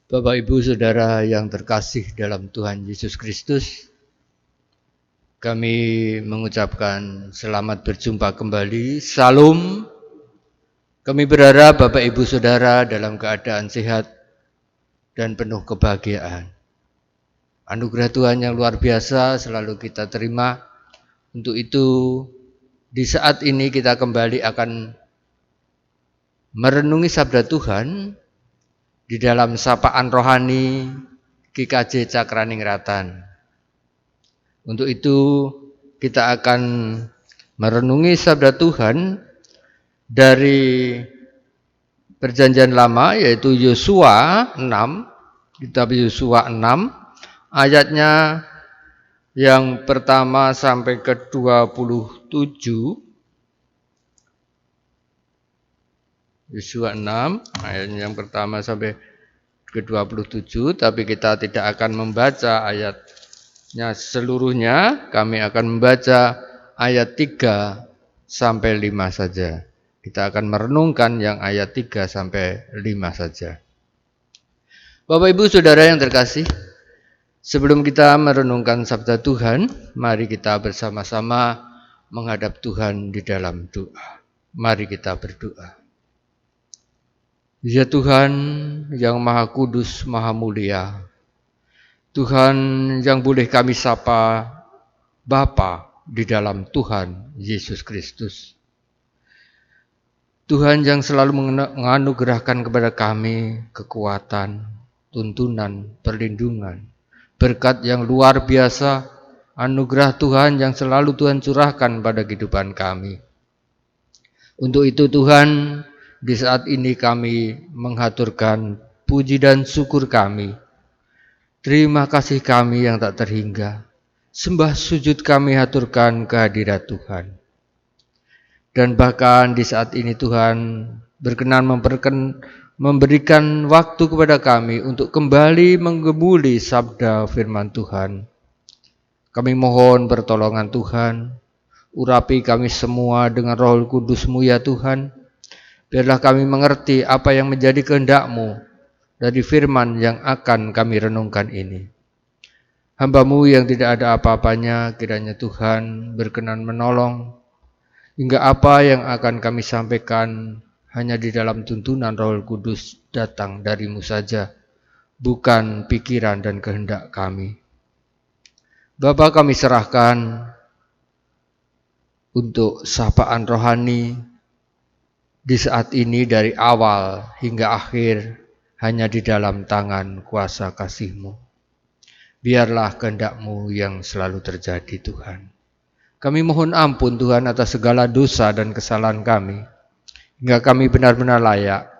Bapak Ibu Saudara yang terkasih dalam Tuhan Yesus Kristus, kami mengucapkan selamat berjumpa kembali. Salam. Kami berharap Bapak Ibu Saudara dalam keadaan sehat dan penuh kebahagiaan. Anugerah Tuhan yang luar biasa selalu kita terima. Untuk itu, di saat ini kita kembali akan merenungi sabda Tuhan di dalam sapaan rohani GKJ Cakraningratan. Untuk itu kita akan merenungi sabda Tuhan dari Perjanjian Lama, yaitu Yosua 6, kitab Yosua 6, ayatnya yang pertama sampai ke-27. Yosua 6 ayat yang pertama sampai ke-27, tapi kita tidak akan membaca ayatnya seluruhnya, kami akan membaca ayat 3 sampai 5 saja. Kita akan merenungkan yang ayat 3 sampai 5 saja. Bapak Ibu Saudara yang terkasih, sebelum kita merenungkan sabda Tuhan, mari kita bersama-sama menghadap Tuhan di dalam doa. Mari kita berdoa. Ya Tuhan yang Maha Kudus, Maha Mulia, Tuhan yang boleh kami sapa Bapa di dalam Tuhan Yesus Kristus. Tuhan yang selalu menganugerahkan kepada kami kekuatan, tuntunan, perlindungan, berkat yang luar biasa, anugerah Tuhan yang selalu Tuhan curahkan pada kehidupan kami. Untuk itu Tuhan, di saat ini kami menghaturkan puji dan syukur kami. Terima kasih kami yang tak terhingga. Sembah sujud kami haturkan kehadirat Tuhan. Dan bahkan di saat ini Tuhan berkenan memberikan waktu kepada kami untuk kembali menggemuli sabda firman Tuhan. Kami mohon pertolongan Tuhan. Urapi kami semua dengan Roh Kudus-Mu ya Tuhan. Biarlah kami mengerti apa yang menjadi kehendak-Mu dari firman yang akan kami renungkan ini. Hamba-Mu yang tidak ada apa-apanya, kiranya Tuhan berkenan menolong, hingga apa yang akan kami sampaikan hanya di dalam tuntunan Roh Kudus datang dari-Mu saja, bukan pikiran dan kehendak kami. Bapa, kami serahkan untuk sapaan rohani di saat ini dari awal hingga akhir hanya di dalam tangan kuasa kasih-Mu. Biarlah kehendak-Mu yang selalu terjadi Tuhan. Kami mohon ampun Tuhan atas segala dosa dan kesalahan kami, hingga kami benar-benar layak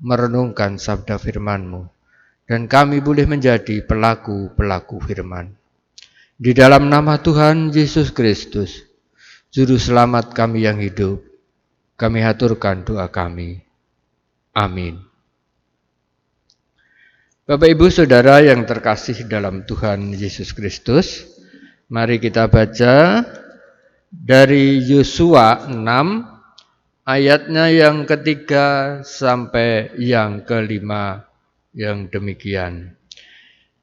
merenungkan sabda firman-Mu, dan kami boleh menjadi pelaku-pelaku firman. Di dalam nama Tuhan Yesus Kristus, Juru Selamat kami yang hidup, kami haturkan doa kami. Amin. Bapak Ibu Saudara yang terkasih dalam Tuhan Yesus Kristus, mari kita baca dari Yosua 6 ayatnya yang ketiga sampai yang kelima yang demikian.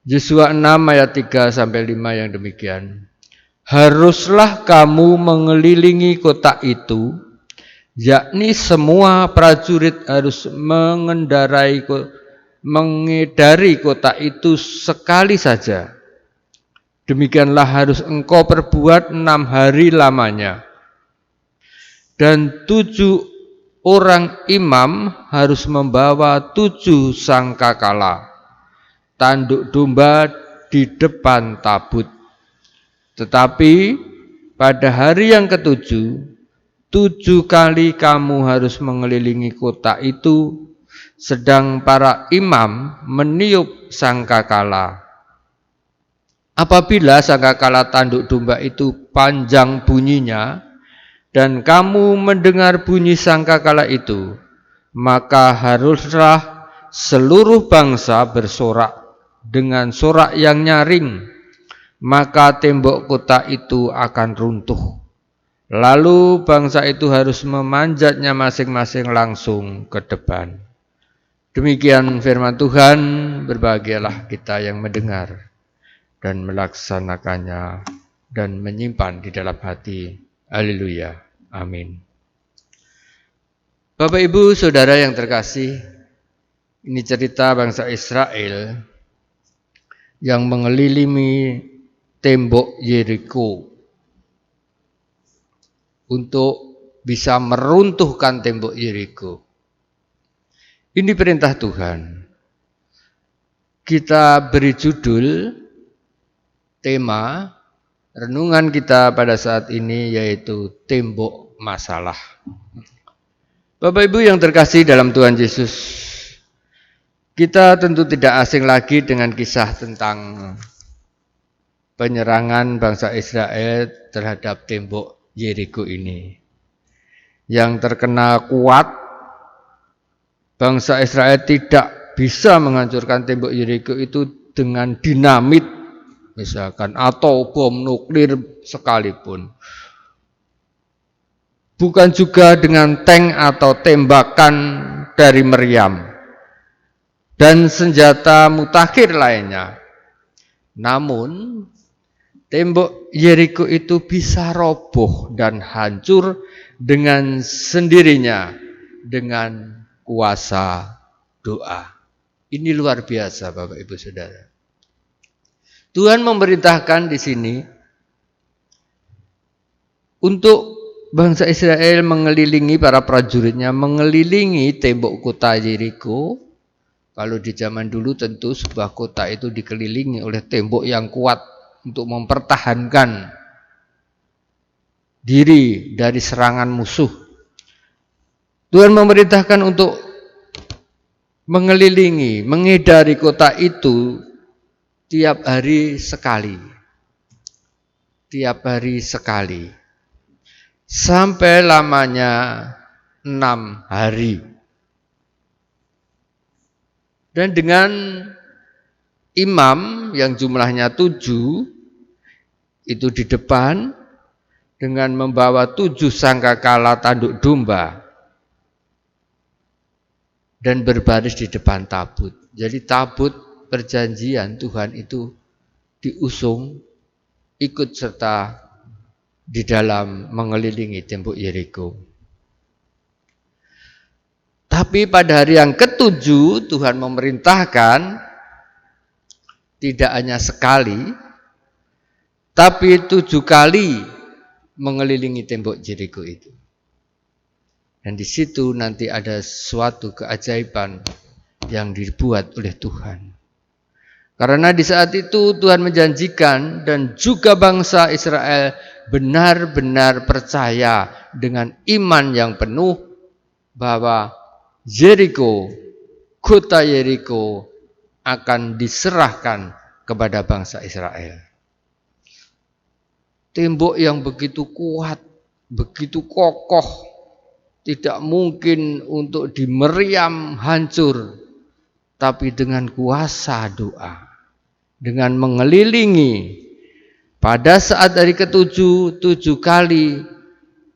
Yosua 6 ayat 3 sampai 5 yang demikian. Haruslah kamu mengelilingi kota itu, yakni semua prajurit harus mengedari kota itu sekali saja. Demikianlah harus engkau perbuat 6 hari lamanya. Dan 7 orang imam harus membawa 7 sangkakala, tanduk domba di depan tabut. Tetapi pada hari yang ke-7, 7 kali kamu harus mengelilingi kota itu, sedang para imam meniup sangkakala. Apabila sangkakala tanduk domba itu panjang bunyinya, dan kamu mendengar bunyi sangkakala itu, maka haruslah seluruh bangsa bersorak dengan sorak yang nyaring, maka tembok kota itu akan runtuh. Lalu bangsa itu harus memanjatnya masing-masing langsung ke depan. Demikian firman Tuhan, berbahagialah kita yang mendengar dan melaksanakannya dan menyimpan di dalam hati. Haleluya. Amin. Bapak Ibu Saudara yang terkasih, ini cerita bangsa Israel yang mengelilingi tembok Yeriko untuk bisa meruntuhkan tembok Yeriko. Ini perintah Tuhan. Kita beri judul, tema renungan kita pada saat ini yaitu tembok masalah. Bapak Ibu yang terkasih dalam Tuhan Yesus, kita tentu tidak asing lagi dengan kisah tentang penyerangan bangsa Israel terhadap tembok Yeriko ini. Yang terkena kuat, bangsa Israel tidak bisa menghancurkan tembok Yeriko itu dengan dinamit misalkan atau bom nuklir sekalipun. Bukan juga dengan tank atau tembakan dari meriam dan senjata mutakhir lainnya. Namun tembok Yeriko itu bisa roboh dan hancur dengan sendirinya dengan kuasa doa. Ini luar biasa Bapak Ibu Saudara. Tuhan memerintahkan di sini untuk bangsa Israel mengelilingi para prajuritnya, mengelilingi tembok kota Yeriko. Kalau di zaman dulu tentu sebuah kota itu dikelilingi oleh tembok yang kuat untuk mempertahankan diri dari serangan musuh. Tuhan memerintahkan untuk mengelilingi, mengedari kota itu tiap hari sekali. Tiap hari sekali. Sampai lamanya 6 hari. Dan dengan imam yang jumlahnya 7 itu di depan dengan membawa 7 sangkakala tanduk domba dan berbaris di depan tabut. Jadi tabut perjanjian Tuhan itu diusung ikut serta di dalam mengelilingi tembok Yeriko. Tapi pada hari yang ke-7 Tuhan memerintahkan tidak hanya sekali, tapi 7 kali mengelilingi tembok Yeriko itu. Dan di situ nanti ada suatu keajaiban yang dibuat oleh Tuhan. Karena di saat itu Tuhan menjanjikan dan juga bangsa Israel benar-benar percaya dengan iman yang penuh bahwa Yeriko, kota Yeriko akan diserahkan kepada bangsa Israel. Tembok yang begitu kuat, begitu kokoh, tidak mungkin untuk dimeriam hancur, tapi dengan kuasa doa, dengan mengelilingi. Pada saat hari ke-7, 7 kali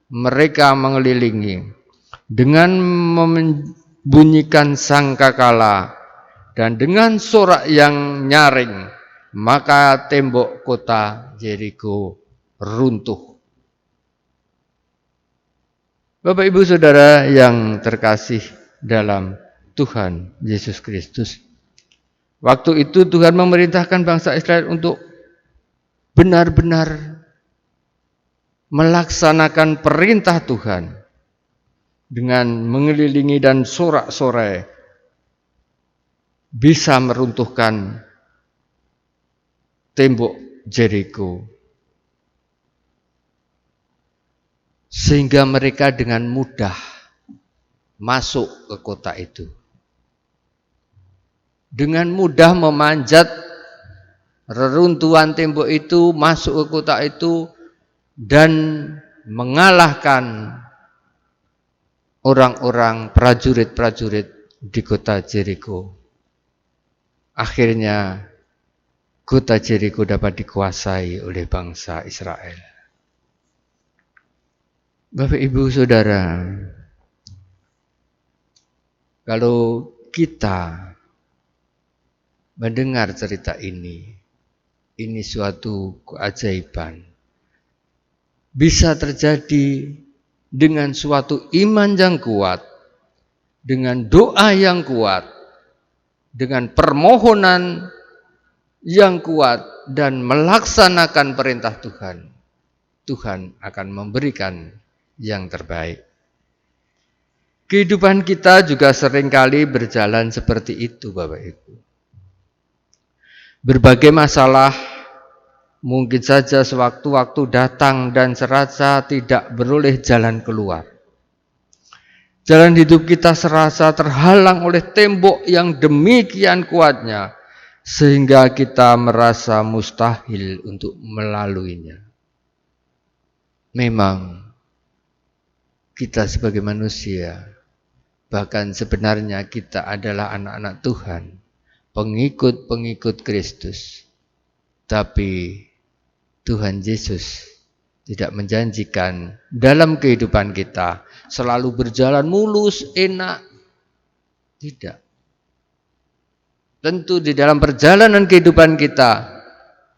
mereka mengelilingi dengan membunyikan sangkakala dan dengan sorak yang nyaring, maka tembok kota Yeriko runtuh. Bapak Ibu Saudara yang terkasih dalam Tuhan Yesus Kristus, waktu itu Tuhan memerintahkan bangsa Israel untuk benar-benar melaksanakan perintah Tuhan dengan mengelilingi dan sorak-sorai bisa meruntuhkan tembok Yeriko, sehingga mereka dengan mudah masuk ke kota itu, dengan mudah memanjat reruntuhan tembok itu, masuk ke kota itu dan mengalahkan orang-orang prajurit-prajurit di kota Yeriko. Akhirnya kota Yeriko dapat dikuasai oleh bangsa Israel. Bapak Ibu Saudara, kalau kita mendengar cerita ini suatu keajaiban. Bisa terjadi dengan suatu iman yang kuat, dengan doa yang kuat, dengan permohonan yang kuat, dan melaksanakan perintah Tuhan. Tuhan akan memberikan yang terbaik. Kehidupan kita juga seringkali berjalan seperti itu, Bapak Ibu. Berbagai masalah mungkin saja sewaktu-waktu datang dan serasa tidak beroleh jalan keluar. Jalan hidup kita serasa terhalang oleh tembok yang demikian kuatnya, sehingga kita merasa mustahil untuk melaluinya. Memang kita sebagai manusia, bahkan sebenarnya kita adalah anak-anak Tuhan, pengikut-pengikut Kristus. Tapi Tuhan Yesus tidak menjanjikan dalam kehidupan kita selalu berjalan mulus, enak. Tidak. Tentu di dalam perjalanan kehidupan kita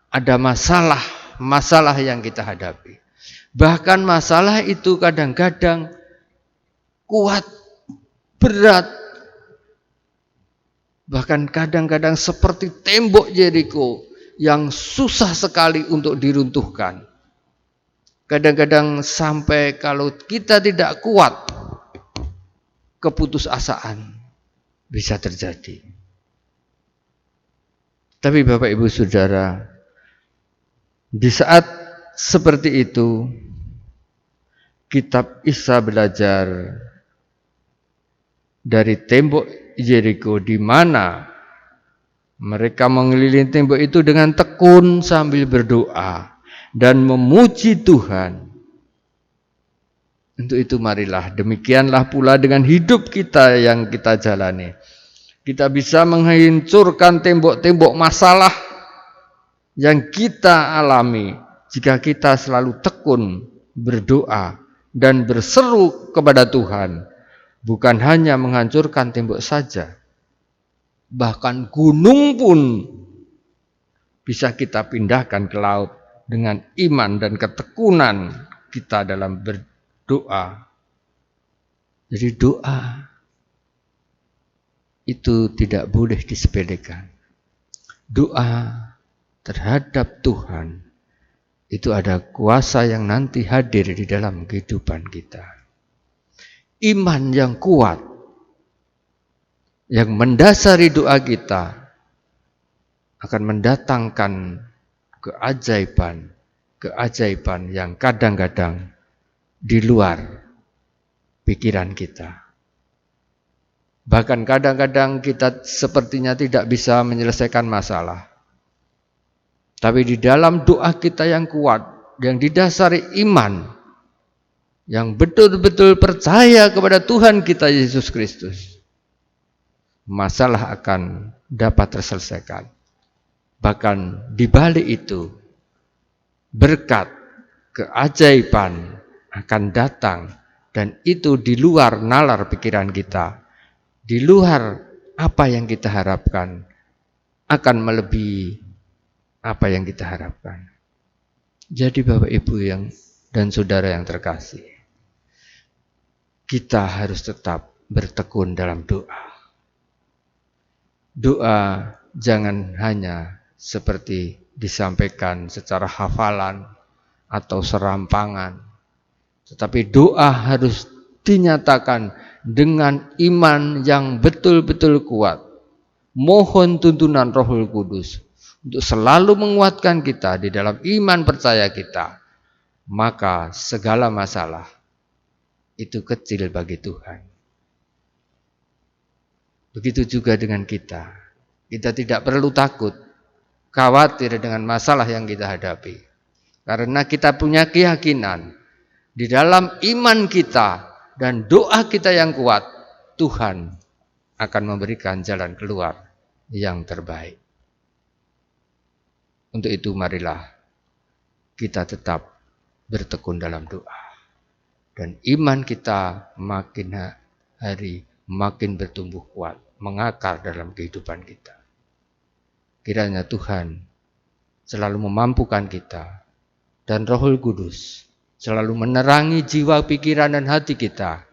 ada masalah yang kita hadapi. Bahkan masalah itu kadang-kadang kuat, berat, bahkan kadang-kadang seperti tembok Yeriko yang susah sekali untuk diruntuhkan. Kadang-kadang sampai kalau kita tidak kuat, keputusasaan bisa terjadi. Tapi Bapak Ibu Saudara, di saat seperti itu, kitab Isa belajar dari tembok Yeriko, di mana mereka mengelilingi tembok itu dengan tekun sambil berdoa dan memuji Tuhan. Untuk itu marilah demikianlah pula dengan hidup kita yang kita jalani. Kita bisa menghancurkan tembok-tembok masalah yang kita alami jika kita selalu tekun berdoa dan berseru kepada Tuhan. Bukan hanya menghancurkan tembok saja, bahkan gunung pun bisa kita pindahkan ke laut dengan iman dan ketekunan kita dalam berdoa. Jadi doa itu tidak boleh disepelekan. Doa terhadap Tuhan itu ada kuasa yang nanti hadir di dalam kehidupan kita. Iman yang kuat yang mendasari doa kita akan mendatangkan keajaiban yang kadang-kadang di luar pikiran kita. Bahkan kadang-kadang kita sepertinya tidak bisa menyelesaikan masalah. Tapi di dalam doa kita yang kuat, yang didasari iman, yang betul-betul percaya kepada Tuhan kita Yesus Kristus, masalah akan dapat terselesaikan. Bahkan di balik itu, berkat, keajaiban akan datang, dan itu di luar nalar pikiran kita, di luar apa yang kita harapkan, akan melebihi apa yang kita harapkan. Jadi Bapak Ibu dan Saudara yang terkasih, kita harus tetap bertekun dalam doa. Doa jangan hanya seperti disampaikan secara hafalan atau serampangan, tetapi doa harus dinyatakan dengan iman yang betul-betul kuat. Mohon tuntunan Rohul Kudus untuk selalu menguatkan kita di dalam iman percaya kita. Maka segala masalah itu kecil bagi Tuhan. Begitu juga dengan kita. Kita tidak perlu takut, khawatir dengan masalah yang kita hadapi. Karena kita punya keyakinan di dalam iman kita dan doa kita yang kuat, Tuhan akan memberikan jalan keluar yang terbaik. Untuk itu marilah kita tetap bertekun dalam doa. Dan iman kita makin hari makin bertumbuh kuat. mengakar dalam kehidupan kita. Kiranya Tuhan selalu memampukan kita dan Roh Kudus selalu menerangi jiwa, pikiran, dan hati kita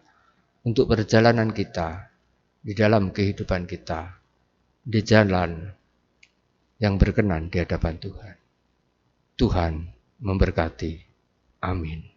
untuk perjalanan kita di dalam kehidupan kita, di jalan yang berkenan di hadapan Tuhan. Tuhan memberkati. Amin.